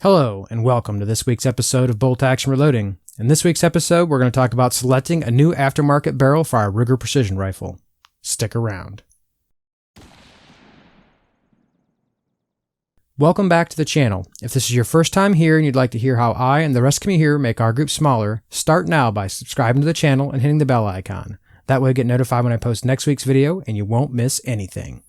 Hello, and welcome to this week's episode of Bolt Action Reloading. In this week's episode, we're going to talk about selecting a new aftermarket barrel for our Ruger precision rifle. Stick around. Welcome back to the channel. If this is your first time here and you'd like to hear how I and the rest of me here make our group smaller, start now by subscribing to the channel and hitting the bell icon. That way you get notified when I post next week's video and you won't miss anything.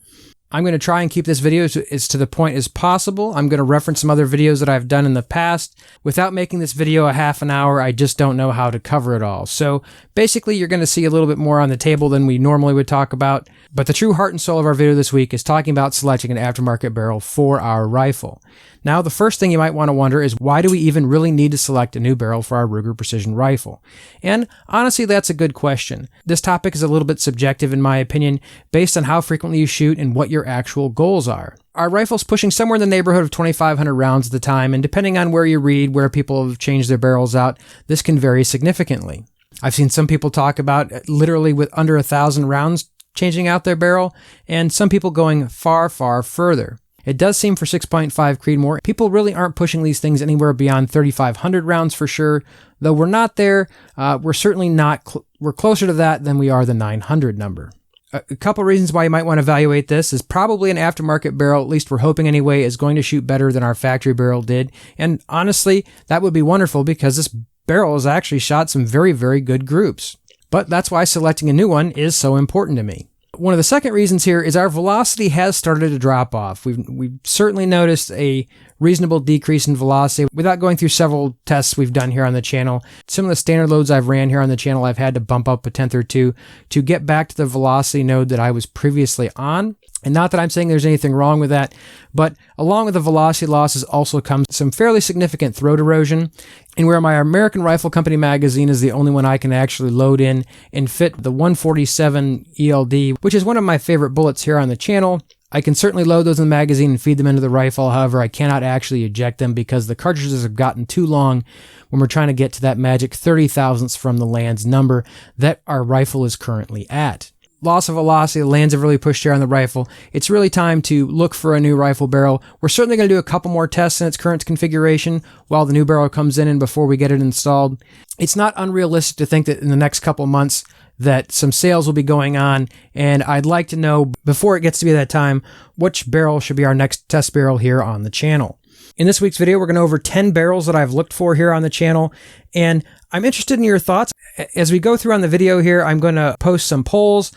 I'm going to try and keep this video as to the point as possible. I'm going to reference some other videos that I've done in the past. Without making this video a half an hour, I just don't know how to cover it all. So basically, you're going to see a little bit more on the table than we normally would talk about. But the true heart and soul of our video this week is talking about selecting an aftermarket barrel for our rifle. Now, the first thing you might want to wonder is, why do we even really need to select a new barrel for our Ruger precision rifle? And honestly, that's a good question. This topic is a little bit subjective in my opinion, based on how frequently you shoot and what your actual goals are. Our rifle's pushing somewhere in the neighborhood of 2,500 rounds at the time, and depending on where you read, where people have changed their barrels out, this can vary significantly. I've seen some people talk about literally with under 1,000 rounds changing out their barrel, and some people going far, far further. It does seem for 6.5 Creedmoor, people really aren't pushing these things anywhere beyond 3,500 rounds for sure. Though we're not there, we're certainly not, we're closer to that than we are the 900 number. A couple reasons why you might want to evaluate this is probably an aftermarket barrel, at least we're hoping anyway, is going to shoot better than our factory barrel did. And honestly, that would be wonderful because this barrel has actually shot some very, very good groups. But that's why selecting a new one is so important to me. One of the second reasons here is our velocity has started to drop off. We've certainly noticed a reasonable decrease in velocity without going through several tests we've done here on the channel. Some of the standard loads I've ran here on the channel, I've had to bump up a tenth or two to get back to the velocity node that I was previously on. And not that I'm saying there's anything wrong with that, but along with the velocity losses also comes some fairly significant throat erosion. And where my American Rifle Company magazine is the only one I can actually load in and fit the 147 ELD, which is one of my favorite bullets here on the channel, I can certainly load those in the magazine and feed them into the rifle. However, I cannot actually eject them because the cartridges have gotten too long when we're trying to get to that magic 30 thousandths from the lands number that our rifle is currently at. Loss of velocity, the lands have really pushed here on the rifle. It's really time to look for a new rifle barrel. We're certainly going to do a couple more tests in its current configuration while the new barrel comes in and before we get it installed. It's not unrealistic to think that in the next couple months that some sales will be going on, and I'd like to know, before it gets to be that time, which barrel should be our next test barrel here on the channel. In this week's video, we're going to go over 10 barrels that I've looked for here on the channel, and I'm interested in your thoughts. As we go through on the video here, I'm going to post some polls.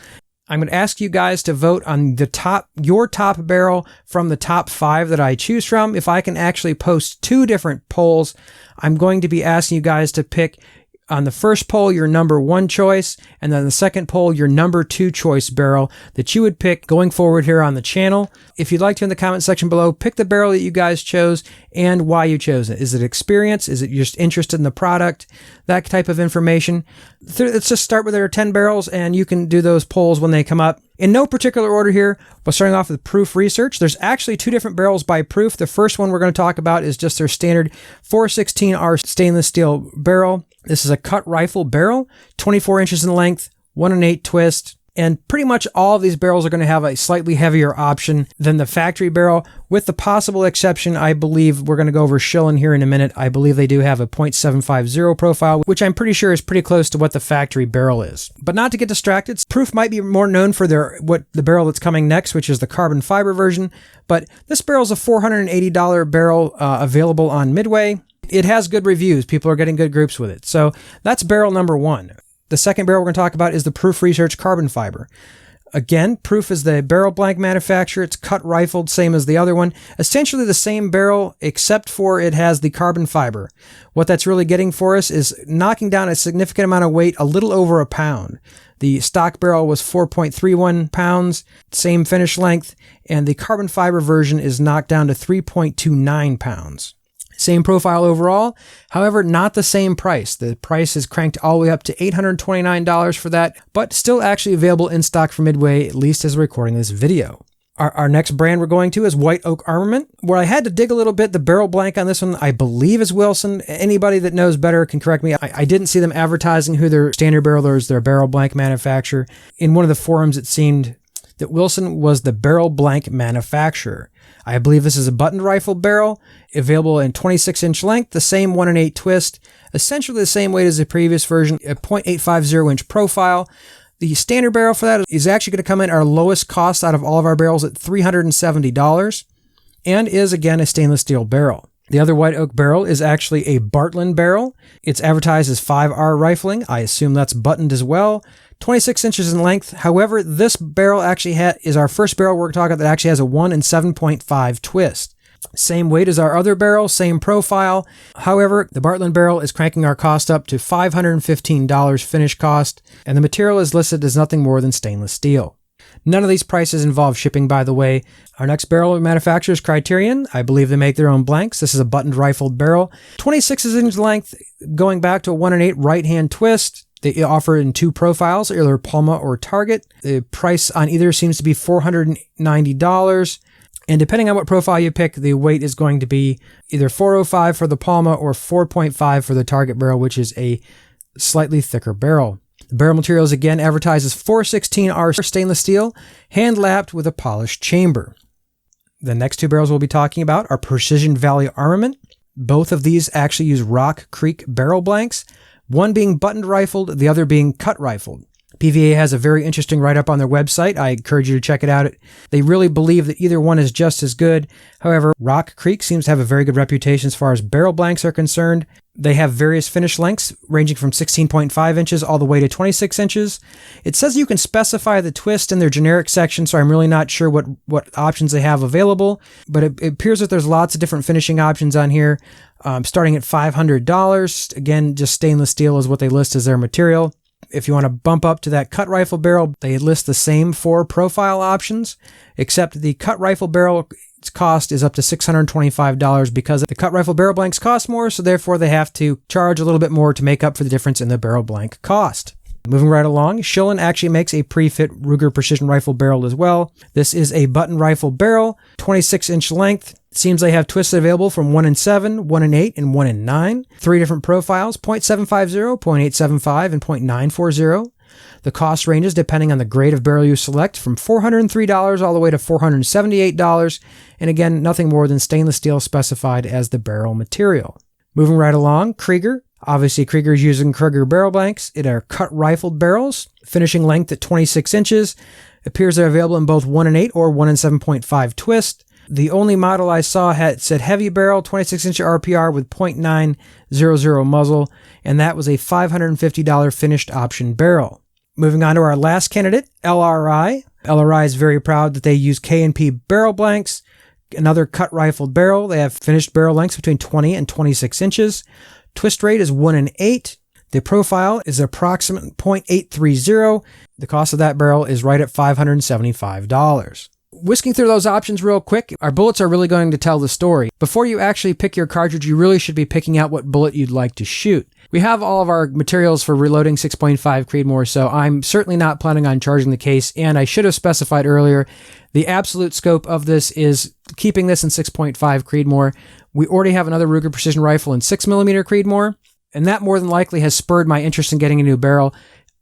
I'm going to ask you guys to vote on your top barrel from the top 5 that I choose from. If I can actually post 2 different polls, I'm going to be asking you guys to pick on the first poll your number 1 choice, and then the second poll your number 2 choice barrel that you would pick going forward here on the channel. If you'd like to, in the comment section below, pick the barrel that you guys chose and why you chose it. Is it experience? Is it just interested in the product? That type of information. Let's just start with our 10 barrels, and you can do those polls when they come up. In no particular order here, but starting off with Proof Research. There's actually 2 different barrels by Proof. The first one we're going to talk about is just their standard 416R stainless steel barrel. This is a cut rifle barrel, 24 inches in length, 1-in-8 twist, and pretty much all of these barrels are going to have a slightly heavier option than the factory barrel, with the possible exception, I believe, we're going to go over Schillen here in a minute. I believe they do have a .750 profile, which I'm pretty sure is pretty close to what the factory barrel is. But not to get distracted, Proof might be more known for the barrel that's coming next, which is the carbon fiber version, but this barrel is a $480 barrel available on Midway. It has good reviews. People are getting good groups with it. So that's barrel number 1. The second barrel we're going to talk about is the Proof Research carbon fiber. Again, Proof is the barrel blank manufacturer. It's cut rifled, same as the other one. Essentially the same barrel, except for it has the carbon fiber. What that's really getting for us is knocking down a significant amount of weight, a little over a pound. The stock barrel was 4.31 pounds, same finish length, and the carbon fiber version is knocked down to 3.29 pounds. Same profile overall, however, not the same price. The price is cranked all the way up to $829 for that, but still actually available in stock for Midway, at least as we're recording this video. Our next brand we're going to is White Oak Armament, where I had to dig a little bit. The barrel blank on this one, I believe, is Wilson. Anybody that knows better can correct me. I didn't see them advertising who their standard barrel is, their barrel blank manufacturer. In one of the forums, it seemed that Wilson was the barrel blank manufacturer. I believe this is a buttoned rifle barrel, available in 26-inch length, the same 1-8 twist, essentially the same weight as the previous version, a .850-inch profile. The standard barrel for that is actually going to come in our lowest cost out of all of our barrels at $370, and is, again, a stainless steel barrel. The other white oak barrel is actually a Bartlein barrel. It's advertised as 5R rifling. I assume that's buttoned as well. 26 inches in length. However, this barrel actually is our first barrel we're talking about that actually has a 1 and 7.5 twist. Same weight as our other barrel, same profile. However, the Bartlein barrel is cranking our cost up to $515 finish cost, and the material is listed as nothing more than stainless steel. None of these prices involve shipping, by the way. Our next barrel manufacturer is Criterion. I believe they make their own blanks. This is a buttoned rifled barrel. 26 inch length, going back to a 1-8 right-hand twist. They offer in 2 profiles, either Palma or Target. The price on either seems to be $490. And depending on what profile you pick, the weight is going to be either 405 for the Palma or 4.5 for the Target barrel, which is a slightly thicker barrel. The barrel materials again advertises 416R stainless steel, hand-lapped with a polished chamber. The next 2 barrels we'll be talking about are Precision Valley Armament. Both of these actually use Rock Creek barrel blanks, one being buttoned rifled, the other being cut rifled. PVA has a very interesting write-up on their website. I encourage you to check it out. They really believe that either one is just as good. However, Rock Creek seems to have a very good reputation as far as barrel blanks are concerned. They have various finish lengths ranging from 16.5 inches all the way to 26 inches. It says you can specify the twist in their generic section, so I'm really not sure what options they have available, but it appears that there's lots of different finishing options on here, starting at $500. Again, just stainless steel is what they list as their material. If you want to bump up to that cut rifle barrel, they list the same 4 profile options, except the cut rifle barrel cost is up to $625 because the cut rifle barrel blanks cost more, so therefore they have to charge a little bit more to make up for the difference in the barrel blank cost. Moving right along, Schillen actually makes a pre-fit Ruger precision rifle barrel as well. This is a button rifle barrel, 26-inch length. It seems they have twists available from 1 and 7, 1 and 8, and 1 and 9. 3 different profiles, .750, .875, and .940. The cost ranges, depending on the grade of barrel you select, from $403 all the way to $478, and again, nothing more than stainless steel specified as the barrel material. Moving right along, Krieger. Obviously, Krieger is using Krieger barrel blanks. It are cut rifled barrels, finishing length at 26 inches. Appears they're available in both 1 and 8 or 1 and 7.5 twist. The only model I saw said heavy barrel, 26-inch RPR with .900 muzzle, and that was a $550 finished option barrel. Moving on to our last candidate, LRI. LRI is very proud that they use K&P barrel blanks, another cut rifled barrel. They have finished barrel lengths between 20 and 26 inches. Twist rate is 1 and 8. The profile is approximate .830. The cost of that barrel is right at $575. Whisking through those options real quick, our bullets are really going to tell the story. Before you actually pick your cartridge, you really should be picking out what bullet you'd like to shoot. We have all of our materials for reloading 6.5 Creedmoor, so I'm certainly not planning on charging the case, and I should have specified earlier, the absolute scope of this is keeping this in 6.5 Creedmoor. We already have another Ruger Precision Rifle in 6mm Creedmoor, and that more than likely has spurred my interest in getting a new barrel.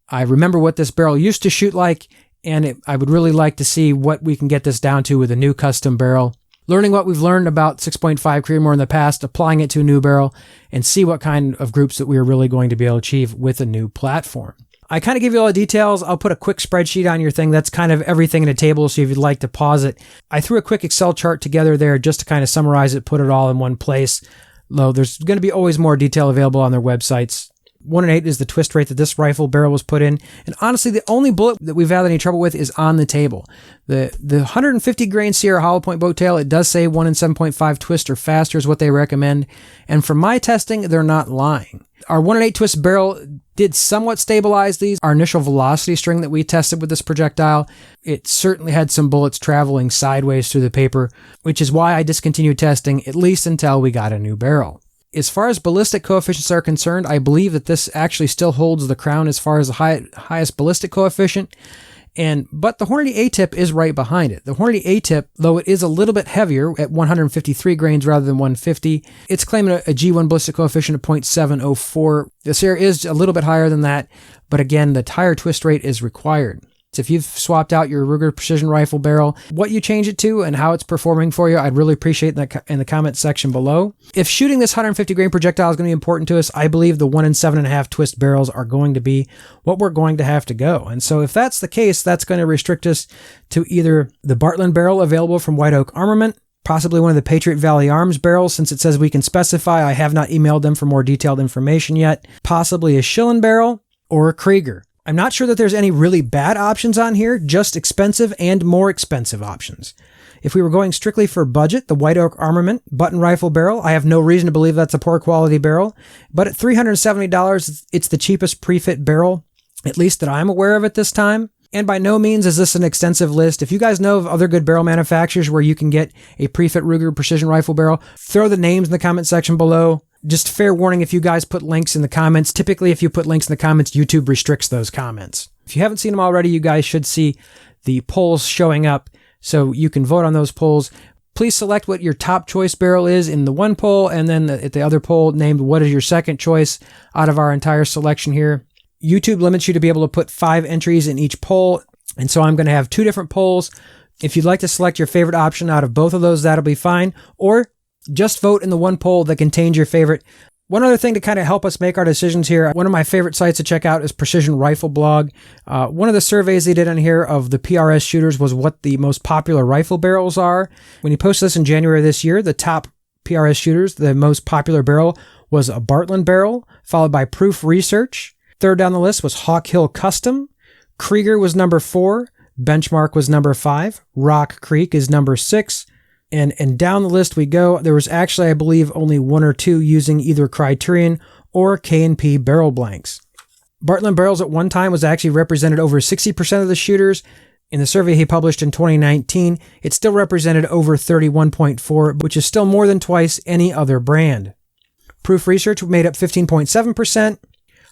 I remember what this barrel used to shoot like, and I would really like to see what we can get this down to with a new custom barrel. Learning what we've learned about 6.5 Creedmoor in the past, applying it to a new barrel, and see what kind of groups that we are really going to be able to achieve with a new platform. I kind of give you all the details. I'll put a quick spreadsheet on your thing. That's kind of everything in a table, so if you'd like to pause it. I threw a quick Excel chart together there just to kind of summarize it, put it all in one place. Though there's going to be always more detail available on their websites. 1 and 8 is the twist rate that this rifle barrel was put in. And honestly, the only bullet that we've had any trouble with is on the table. The 150 grain Sierra hollow point boat tail, it does say 1 and 7.5 twist or faster is what they recommend. And from my testing, they're not lying. Our 1 and 8 twist barrel did somewhat stabilize these. Our initial velocity string that we tested with this projectile, it certainly had some bullets traveling sideways through the paper, which is why I discontinued testing, at least until we got a new barrel. As far as ballistic coefficients are concerned, I believe that this actually still holds the crown as far as the highest ballistic coefficient. But the Hornady A-tip is right behind it. The Hornady A-tip, though it is a little bit heavier at 153 grains rather than 150, it's claiming a G1 ballistic coefficient of .704. The Sierra is a little bit higher than that, but again, the higher twist rate is required. If you've swapped out your Ruger Precision Rifle barrel, what you change it to and how it's performing for you, I'd really appreciate that in the comment section below. If shooting this 150 grain projectile is going to be important to us, I believe the 1 7.5 twist barrels are going to be what we're going to have to go. And so if that's the case, that's going to restrict us to either the Bartlein barrel available from White Oak Armament, possibly one of the Patriot Valley Arms barrels, since it says we can specify. I have not emailed them for more detailed information yet. Possibly a Schillen barrel or a Krieger. I'm not sure that there's any really bad options on here, just expensive and more expensive options. If we were going strictly for budget, the White Oak Armament button rifle barrel, I have no reason to believe that's a poor quality barrel, but at $370, it's the cheapest pre-fit barrel, at least that I'm aware of at this time. And by no means is this an extensive list. If you guys know of other good barrel manufacturers where you can get a pre-fit Ruger Precision Rifle barrel, throw the names in the comment section below. Just fair warning, if you guys put links in the comments, typically if you put links in the comments, YouTube restricts those comments. If you haven't seen them already, you guys should see the polls showing up so you can vote on those polls. Please select what your top choice barrel is in the one poll, and then at the other poll named what is your second choice out of our entire selection here. YouTube limits you to be able to put 5 entries in each poll, and so I'm going to have 2 different polls. If you'd like to select your favorite option out of both of those, that'll be fine, or just vote in the one poll that contains your favorite. One other thing to kind of help us make our decisions here, one of my favorite sites to check out is Precision Rifle Blog. One of the surveys they did on here of the PRS shooters was what the most popular rifle barrels are. When he posted this in January of this year, the top PRS shooters, the most popular barrel was a Bartlein barrel, followed by Proof Research. Third down the list was Hawk Hill Custom. Krieger was number 4. Benchmark was number 5. Rock Creek is number 6. And down the list we go. There was actually, I believe, only 1 or 2 using either Criterion or K&P barrel blanks. Bartlein barrels at one time was actually represented over 60% of the shooters. In the survey he published in 2019, it still represented over 31.4%, which is still more than twice any other brand. Proof Research made up 15.7%.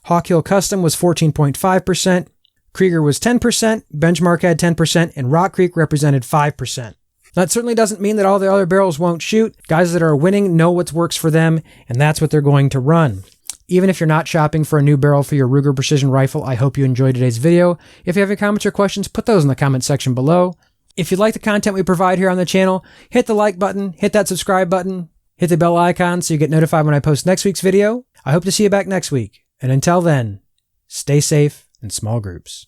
Hawk Hill Custom was 14.5%. Krieger was 10%. Benchmark had 10%. And Rock Creek represented 5%. That certainly doesn't mean that all the other barrels won't shoot. Guys that are winning know what works for them, and that's what they're going to run. Even if you're not shopping for a new barrel for your Ruger Precision Rifle, I hope you enjoyed today's video. If you have any comments or questions, put those in the comment section below. If you like the content we provide here on the channel, hit the like button, hit that subscribe button, hit the bell icon so you get notified when I post next week's video. I hope to see you back next week. And until then, stay safe in small groups.